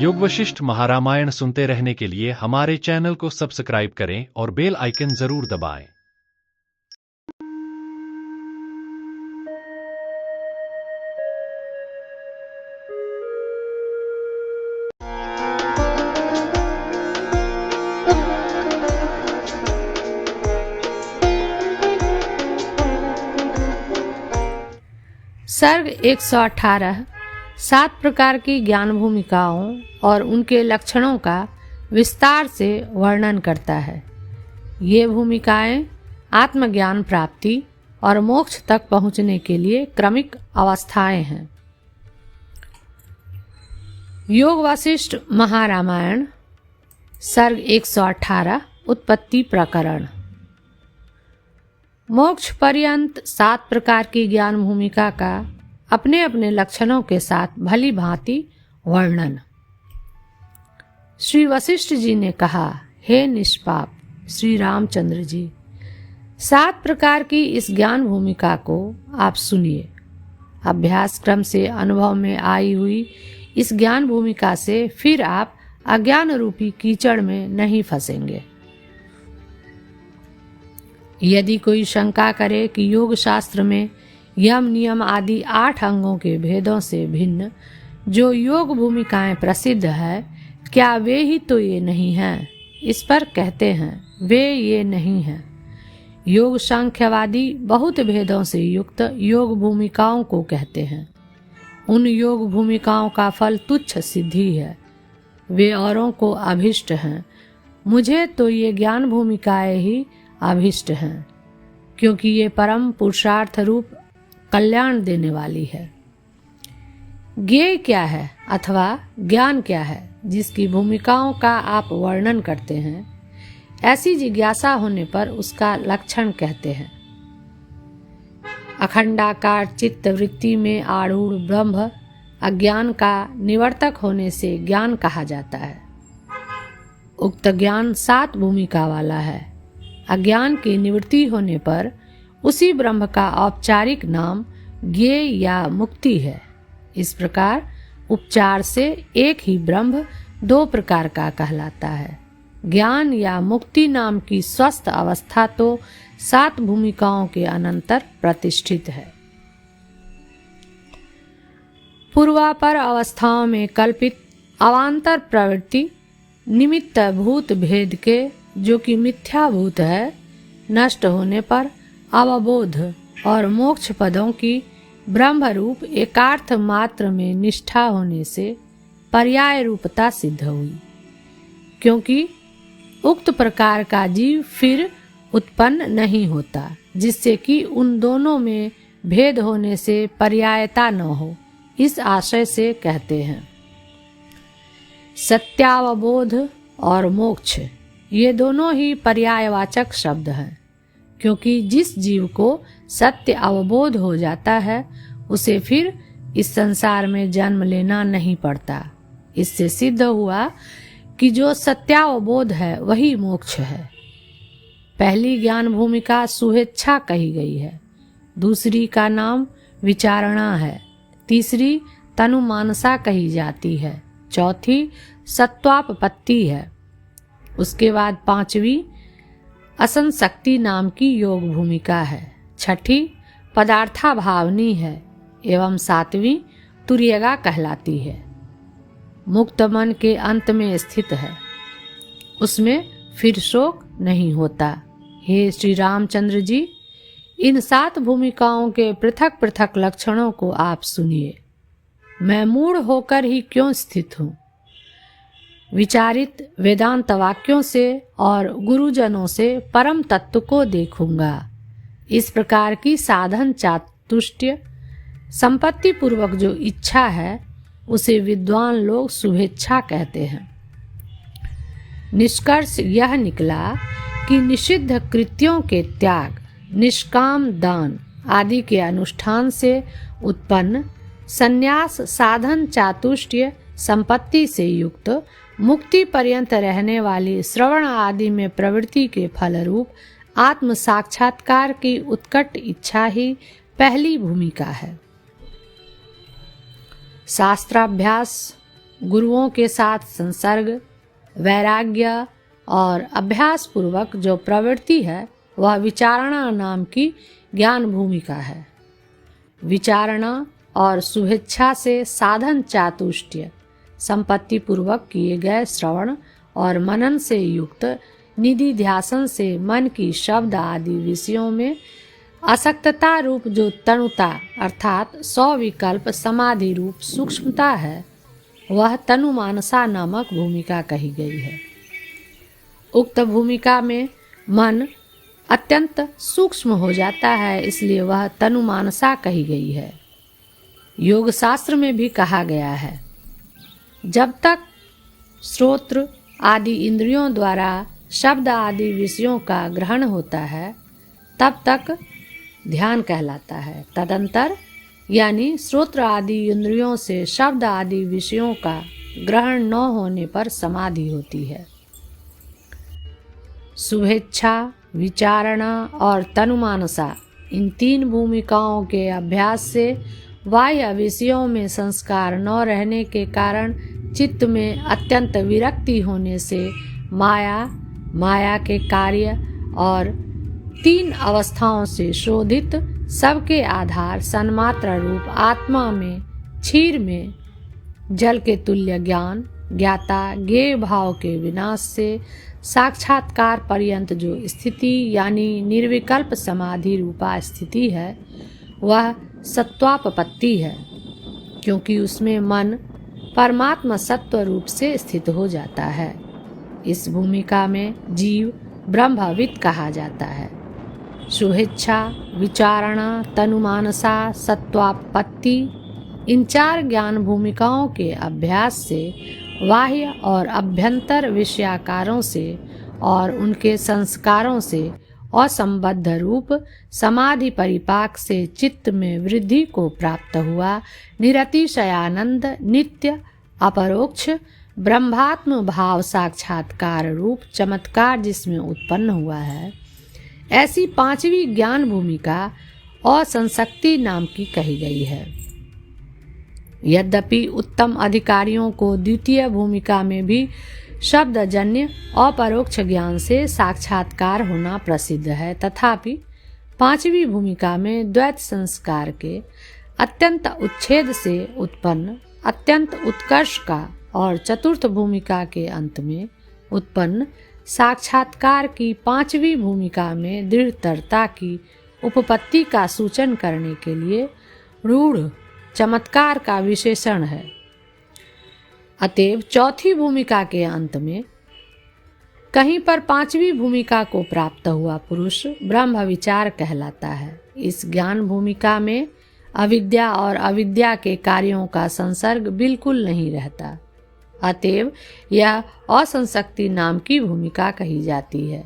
योग वशिष्ठ महारामायण सुनते रहने के लिए हमारे चैनल को सब्सक्राइब करें और बेल आइकन जरूर दबाएं। सर्ग 118 7 प्रकार की ज्ञान भूमिकाओं और उनके लक्षणों का विस्तार से वर्णन करता है। ये भूमिकाएं आत्मज्ञान प्राप्ति और मोक्ष तक पहुंचने के लिए क्रमिक अवस्थाएं हैं। योग वशिष्ठ महारामायण सर्ग 118 उत्पत्ति प्रकरण। मोक्ष पर्यंत 7 प्रकार की ज्ञान भूमिका का अपने अपने लक्षणों के साथ भली भांति वर्णन। श्री वशिष्ठ जी ने कहा, हे निष्पाप श्री रामचंद्र जी, 7 प्रकार की इस ज्ञान भूमिका को आप सुनिए। अभ्यास क्रम से अनुभव में आई हुई इस ज्ञान भूमिका से फिर आप अज्ञान रूपी कीचड़ में नहीं फंसेंगे। यदि कोई शंका करे कि योग शास्त्र में यम नियम आदि 8 अंगों के भेदों से भिन्न जो योग भूमिकाएं प्रसिद्ध है, क्या वे ही तो ये नहीं हैं? इस पर कहते हैं, वे ये नहीं हैं। योग सांख्यवादी बहुत भेदों से युक्त योग भूमिकाओं को कहते हैं। उन योग भूमिकाओं का फल तुच्छ सिद्धि है, वे औरों को अभिष्ट हैं। मुझे तो ये ज्ञान भूमिकाएं ही अभिष्ट हैं, क्योंकि ये परम पुरुषार्थ रूप कल्याण देने वाली है। ज्ञेय क्या है अथवा ज्ञान क्या है जिसकी भूमिकाओं का आप वर्णन करते हैं, ऐसी जिज्ञासा होने पर उसका लक्षण कहते हैं। अखंडाकार चित्त वृत्ति में आरूढ़ ब्रह्म अज्ञान का निवर्तक होने से ज्ञान कहा जाता है। उक्त ज्ञान 7 भूमिका वाला है। अज्ञान की निवृत्ति होने पर उसी ब्रह्म का औपचारिक नाम ज्ञेय या मुक्ति है। इस प्रकार उपचार से एक ही ब्रह्म 2 प्रकार का कहलाता है। ज्ञान या मुक्ति नाम की स्वस्थ अवस्था तो 7 भूमिकाओं के अनंतर प्रतिष्ठित है। पूर्वापर अवस्थाओं में कल्पित अवान्तर प्रवृत्ति निमित्त भूत भेद के, जो कि मिथ्याभूत है, नष्ट होने पर अवबोध और मोक्ष पदों की ब्रह्म रूप एकार्थ मात्र में निष्ठा होने से पर्याय रूपता सिद्ध हुई, क्योंकि उक्त प्रकार का जीव फिर उत्पन्न नहीं होता, जिससे कि उन दोनों में भेद होने से पर्यायता न हो। इस आशय से कहते हैं। सत्यावबोध और मोक्ष ये दोनों ही पर्यायवाचक शब्द हैं, क्योंकि जिस जीव को सत्य अवबोध हो जाता है उसे फिर इस संसार में जन्म लेना नहीं पड़ता। इससे सिद्ध हुआ कि जो सत्यावबोध है वही मोक्ष है। पहली ज्ञान भूमिका सुहेच्छा कही गई है, दूसरी का नाम विचारणा है, तीसरी तनुमानसा कही जाती है, चौथी सत्वापपत्ति है, उसके बाद 5वीं असंशक्ति नाम की योग भूमिका है, 6ठी पदार्थाभावनी है एवं 7वीं तुर्यगा कहलाती है। मुक्त मन के अंत में स्थित है, उसमें फिर शोक नहीं होता। हे श्री रामचंद्र जी, इन 7 भूमिकाओं के पृथक पृथक लक्षणों को आप सुनिए। मैं मूढ़ होकर ही क्यों स्थित हूँ? विचारित वेदांत वाक्यों से और गुरुजनों से परम तत्व को देखूंगा। इस प्रकार की साधन चातुष्टय संपत्ति पूर्वक जो इच्छा है उसे विद्वान लोग शुभेच्छा कहते हैं। निष्कर्ष यह निकला कि निषिद्ध कृत्यों के त्याग, निष्काम दान आदि के अनुष्ठान से उत्पन्न संन्यास साधन चातुष्टय संपत्ति से युक्त मुक्ति पर्यंत रहने वाली श्रवण आदि में प्रवृत्ति के फलरूप आत्म साक्षात्कार की उत्कट इच्छा ही पहली भूमिका है। शास्त्राभ्यास गुरुओं के साथ संसर्ग, वैराग्य और अभ्यास पूर्वक जो प्रवृत्ति है वह विचारणा नाम की ज्ञान भूमिका है। विचारणा और शुभेच्छा से साधन चातुष्टय, संपत्ति पूर्वक किए गए श्रवण और मनन से युक्त निधि ध्यासन से मन की शब्द आदि विषयों में आसक्तता रूप जो तनुता अर्थात सविकल्प समाधि रूप सूक्ष्मता है, वह तनुमानसा नामक भूमिका कही गई है। उक्त भूमिका में मन अत्यंत सूक्ष्म हो जाता है, इसलिए वह तनुमानसा कही गई है। योग शास्त्र में भी कहा गया है, जब तक श्रोत्र आदि इंद्रियों द्वारा शब्द आदि विषयों का ग्रहण होता है तब तक ध्यान कहलाता है। तदंतर यानी श्रोत्र आदि इंद्रियों से शब्द आदि विषयों का ग्रहण न होने पर समाधि होती है। शुभेच्छा, विचारणा और तनुमानसा, इन तीन भूमिकाओं के अभ्यास से बाह्य विषयों में संस्कार न रहने के कारण चित्त में अत्यंत विरक्ति होने से माया के कार्य और तीन अवस्थाओं से शोधित सबके आधार सन्मात्र रूप आत्मा में क्षीर में जल के तुल्य ज्ञान ज्ञाता ज्ञेय भाव के विनाश से साक्षात्कार पर्यंत जो स्थिति यानी निर्विकल्प समाधि रूपा स्थिति है, वह सत्वापपत्ति है, क्योंकि उसमें मन परमात्मा सत्व रूप से स्थित हो जाता है। इस भूमिका में जीव ब्रह्मविद कहा जाता है। शुभेच्छा, विचारणा, तनुमानसा, सत्वापत्ति, इन चार ज्ञान भूमिकाओं के अभ्यास से बाह्य और अभ्यंतर विषयाकारों से और उनके संस्कारों से असंबद्ध रूप समाधि परिपाक से चित्त में वृद्धि को प्राप्त हुआ निरतिशयानंद नित्य अपरोक्ष ब्रह्मात्म भाव साक्षात्कार रूप चमत्कार जिसमें उत्पन्न हुआ है, ऐसी पांचवी ज्ञान भूमिका असंशक्ति नाम की कही गई है। यद्यपि उत्तम अधिकारियों को द्वितीय भूमिका में भी शब्दजन्य अपरोक्ष ज्ञान से साक्षात्कार होना प्रसिद्ध है, तथापि पांचवी भूमिका में द्वैत संस्कार के अत्यंत उच्छेद से उत्पन्न अत्यंत उत्कर्ष का और चतुर्थ भूमिका के अंत में उत्पन्न साक्षात्कार की पांचवी भूमिका में दृढ़ता की उपपत्ति का सूचन करने के लिए रूढ़ चमत्कार का विशेषण है। अतएव चौथी भूमिका के अंत में कहीं पर पांचवी भूमिका को प्राप्त हुआ पुरुष ब्रह्म विचार कहलाता है। इस ज्ञान भूमिका में अविद्या और अविद्या के कार्यों का संसर्ग बिल्कुल नहीं रहता, अतएव यह असंशक्ति नाम की भूमिका कही जाती है।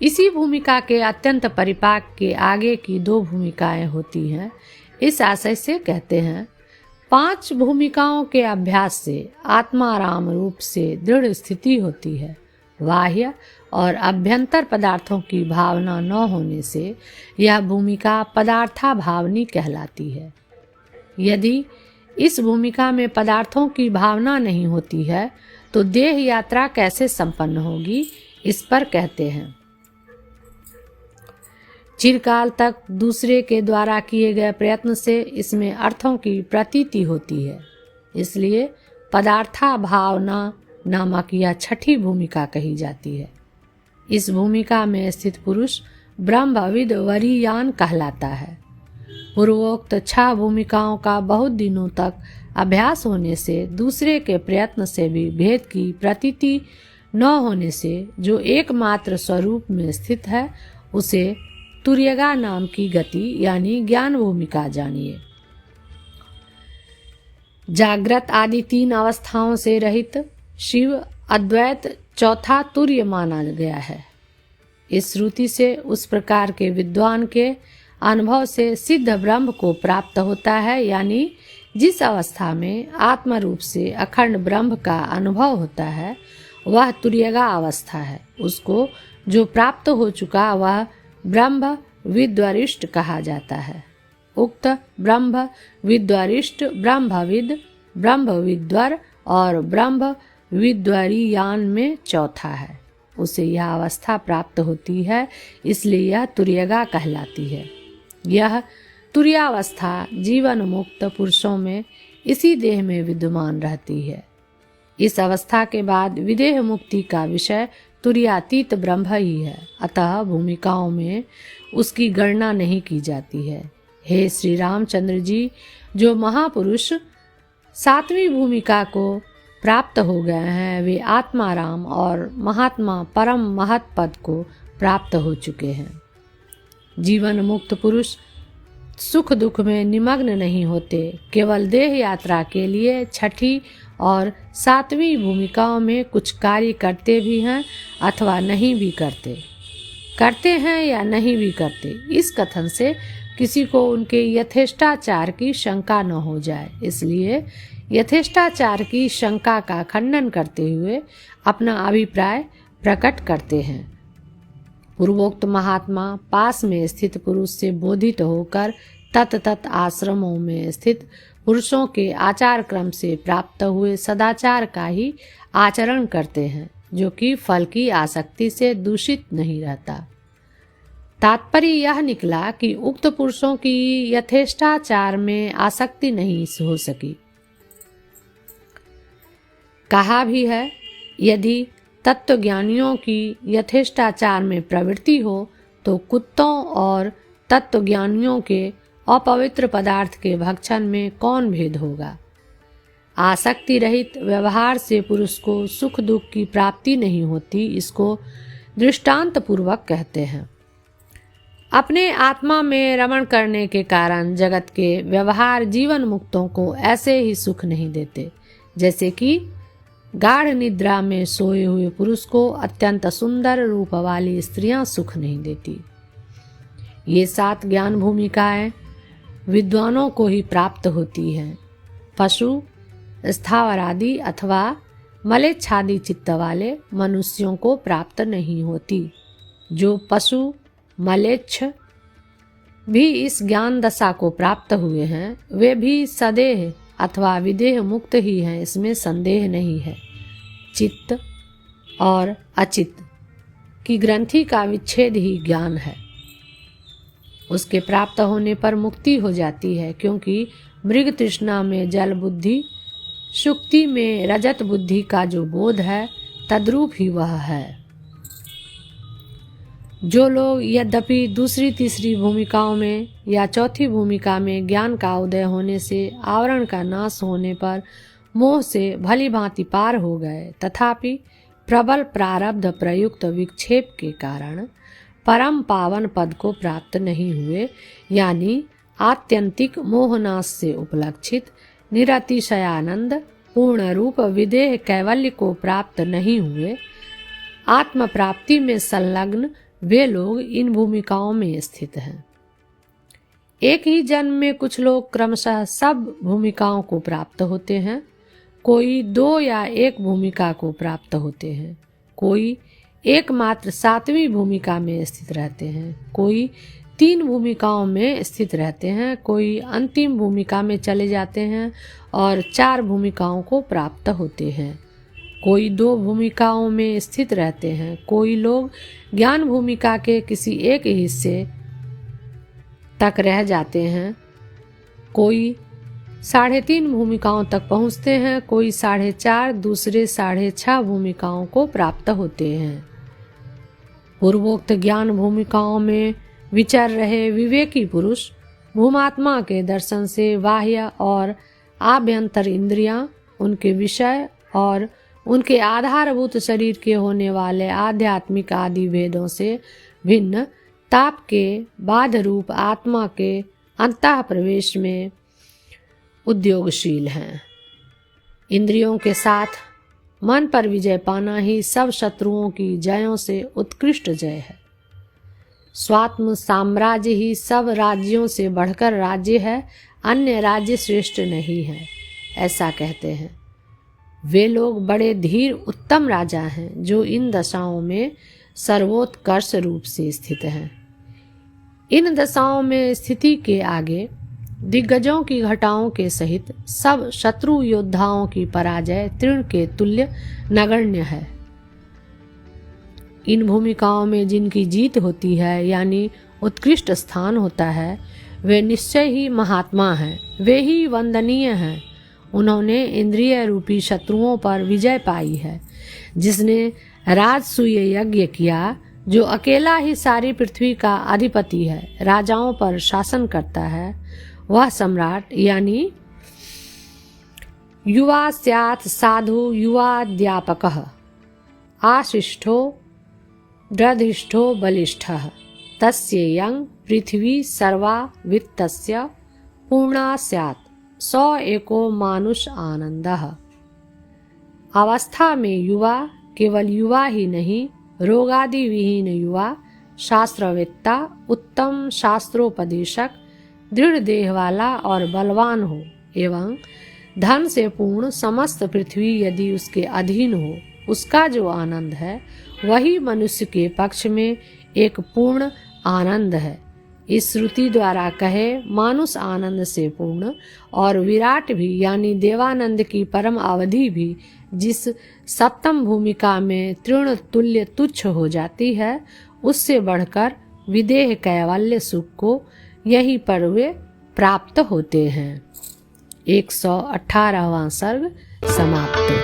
इसी भूमिका के अत्यंत परिपाक के आगे की दो भूमिकाएं होती हैं। इस आशय से कहते हैं, पांच भूमिकाओं के अभ्यास से आत्माराम रूप से दृढ़ स्थिति होती है। बाह्य और अभ्यंतर पदार्थों की भावना न होने से यह भूमिका पदार्था भावनी कहलाती है। यदि इस भूमिका में पदार्थों की भावना नहीं होती है तो देह यात्रा कैसे संपन्न होगी, इस पर कहते हैं, चिरकाल तक दूसरे के द्वारा किए गए प्रयत्न से इसमें अर्थों की प्रतीति होती है, इसलिए पदार्था भावना नामक यह छठी भूमिका कही जाती है। इस भूमिका में स्थित पुरुष ब्रह्मविद वरीयान कहलाता है। पूर्वोक्त 6 भूमिकाओं का बहुत दिनों तक अभ्यास होने से दूसरे के प्रयत्न से भी भेद की प्रतीति न होने से जो एकमात्र स्वरूप में स्थित है उसे तुर्यगा नाम की गति यानी ज्ञान भूमिका जानिए। जागृत आदि 3 अवस्थाओं से रहित शिव अद्वैत चौथा तुर्य माना गया है। इस श्रुति से उस प्रकार के विद्वान के अनुभव से सिद्ध ब्रह्म को प्राप्त होता है, यानी जिस अवस्था में आत्म रूप से अखंड ब्रह्म का अनुभव होता है वह तुर्यगा अवस्था है। उसको जो प्राप्त हो चुका वह ब्रह्म विद्वरिष्ठ कहा जाता है। उक्त ब्रह्म विद्वरिष्ठ ब्रह्मविद ब्रह्म विद्वर और ब्रह्म विद्वरीयान में चौथा है। उसे यह अवस्था प्राप्त होती है, इसलिए यह तुर्यगा कहलाती है। यह तुर्यावस्था जीवन मुक्त पुरुषों में इसी देह में विद्यमान रहती है। इस अवस्था के बाद विदेह मुक्ति का विषय तुर्यातीत ब्रह्म ही है, अतः भूमिकाओं में उसकी गणना नहीं की जाती है। हे श्री रामचंद्र जी, जो महापुरुष सातवीं भूमिका को प्राप्त हो गए हैं, वे आत्माराम और महात्मा परम महत पद को प्राप्त हो चुके हैं। जीवन मुक्त पुरुष सुख दुख में निमग्न नहीं होते, केवल देह यात्रा के लिए छठी और सातवीं भूमिकाओं में कुछ कार्य करते भी हैं अथवा नहीं भी करते हैं या नहीं भी करते। इस कथन से किसी को उनके यथेष्टाचार की शंका न हो जाए, इसलिए यथेष्टाचार की शंका का खंडन करते हुए अपना अभिप्राय प्रकट करते हैं। पूर्वोक्त महात्मा पास में स्थित पुरुष से बोधित होकर तत आश्रमों में स्थित पुरुषों के आचार क्रम से प्राप्त हुए सदाचार का ही आचरण करते हैं, जो कि फल की आसक्ति से दूषित नहीं रहता। तात्पर्य यह निकला कि उक्त पुरुषों की यथेष्टाचार में आसक्ति नहीं हो सकी। कहा भी है, यदि तत्वज्ञानियों की यथेष्टाचार में प्रवृत्ति हो तो कुत्तों और तत्वज्ञानियों के अपवित्र पदार्थ के भक्षण में कौन भेद होगा। आसक्ति रहित व्यवहार से पुरुष को सुख दुख की प्राप्ति नहीं होती, इसको दृष्टांत पूर्वक कहते हैं। अपने आत्मा में रमण करने के कारण जगत के व्यवहार जीवन मुक्तों को ऐसे ही सुख नहीं देते, जैसे कि गाढ़ निद्रा में सोए हुए पुरुष को अत्यंत सुंदर रूप वाली स्त्रियां सुख नहीं देती। ये 7 ज्ञान भूमिकाएं विद्वानों को ही प्राप्त होती हैं। पशु, स्थावर आदि अथवा मलेच्छादी चित्त वाले मनुष्यों को प्राप्त नहीं होती। जो पशु मलेच्छ भी इस ज्ञान दशा को प्राप्त हुए हैं, वे भी सदेह अथवा विदेह मुक्त ही हैं, इसमें संदेह नहीं है। चित्त और अचित्त की ग्रंथि का विच्छेद ही ज्ञान है। उसके प्राप्त होने पर मुक्ति हो जाती है, क्योंकि मृग तृष्णा में जल बुद्धि, शुक्ति में रजत बुद्धि का जो बोध है तद्रूप ही वह है। जो लोग यद्यपि दूसरी तीसरी भूमिकाओं में या चौथी भूमिका में ज्ञान का उदय होने से आवरण का नाश होने पर मोह से भली भांति पार हो गए, तथापि प्रबल प्रारब्ध प्रयुक्त विक्षेप के कारण परम पावन पद को प्राप्त नहीं हुए, यानी आत्यंतिक मोहनाश से उपलक्षित निरतिशयानंद पूर्ण रूप विदेह कैवल्य को प्राप्त नहीं हुए, आत्म प्राप्ति में संलग्न वे लोग इन भूमिकाओं में स्थित हैं। एक ही जन्म में कुछ लोग क्रमशः सब भूमिकाओं को प्राप्त होते हैं, कोई 2 या 1 भूमिका को प्राप्त होते हैं, कोई एकमात्र 7वीं भूमिका में स्थित रहते हैं, कोई 3 भूमिकाओं में स्थित रहते हैं, कोई अंतिम भूमिका में चले जाते हैं और 4 भूमिकाओं को प्राप्त होते हैं, कोई 2 भूमिकाओं में स्थित रहते हैं, कोई लोग ज्ञान भूमिका के किसी एक हिस्से तक रह जाते हैं, कोई 3.5 भूमिकाओं तक पहुंचते हैं, कोई 4.5 दूसरे 6.5 भूमिकाओं को प्राप्त होते हैं। पूर्वोक्त ज्ञान भूमिकाओं में विचर रहे विवेकी पुरुष भूमात्मा के दर्शन से बाह्य और आभ्यंतर इंद्रियां, उनके विषय और उनके आधारभूत शरीर के होने वाले आध्यात्मिक आदि भेदों से भिन्न ताप के बाध रूप आत्मा के अंतः प्रवेश में उद्योगशील हैं। इंद्रियों के साथ मन पर विजय पाना ही सब शत्रुओं की जयों से उत्कृष्ट जय है। स्वात्म साम्राज्य ही सब राज्यों से बढ़कर राज्य है, अन्य राज्य श्रेष्ठ नहीं है, ऐसा कहते हैं। वे लोग बड़े धीर उत्तम राजा हैं, जो इन दशाओं में सर्वोत्कर्ष रूप से स्थित हैं। इन दशाओं में स्थिति के आगे दिग्गजों की घटाओं के सहित सब शत्रु योद्धाओं की पराजय तृण के तुल्य नगण्य है। इन भूमिकाओं में जिनकी जीत होती है यानी उत्कृष्ट स्थान होता है, वे निश्चय ही महात्मा हैं, वे ही वंदनीय हैं। उन्होंने इंद्रिय रूपी शत्रुओं पर विजय पाई है। जिसने राजसूय यज्ञ किया, जो अकेला ही सारी पृथ्वी का अधिपति है, राजाओं पर शासन करता है, वह सम्राट यानी युवा स्यात् साधु युवाध्यापकः आशिष्ठो दृढिष्ठो बलिष्ठः तस्येयं पृथ्वी सर्वा वित्तस्य पूर्णा स्यात् सौ एको मानुष आनंदः। अवस्था में युवा केवल युवा ही नहीं, रोगादि विहीन युवा, शास्त्रवेत्ता, उत्तम शास्त्रोपदेशक, दृढ़ देह वाला और बलवान हो एवं धन से पूर्ण समस्त पृथ्वी यदि उसके अधीन हो, उसका जो आनंद है वही मनुष्य के पक्ष में एक पूर्ण आनंद है। इस श्रुति द्वारा कहे मानुष आनंद से पूर्ण और विराट भी यानी देवानंद की परम अवधि भी जिस सप्तम भूमिका में तृण तुल्य तुच्छ हो जाती है, उससे बढ़कर विदेह कैवल्य सुख को यही पर वे प्राप्त होते हैं। 118वां सर्ग समाप्त।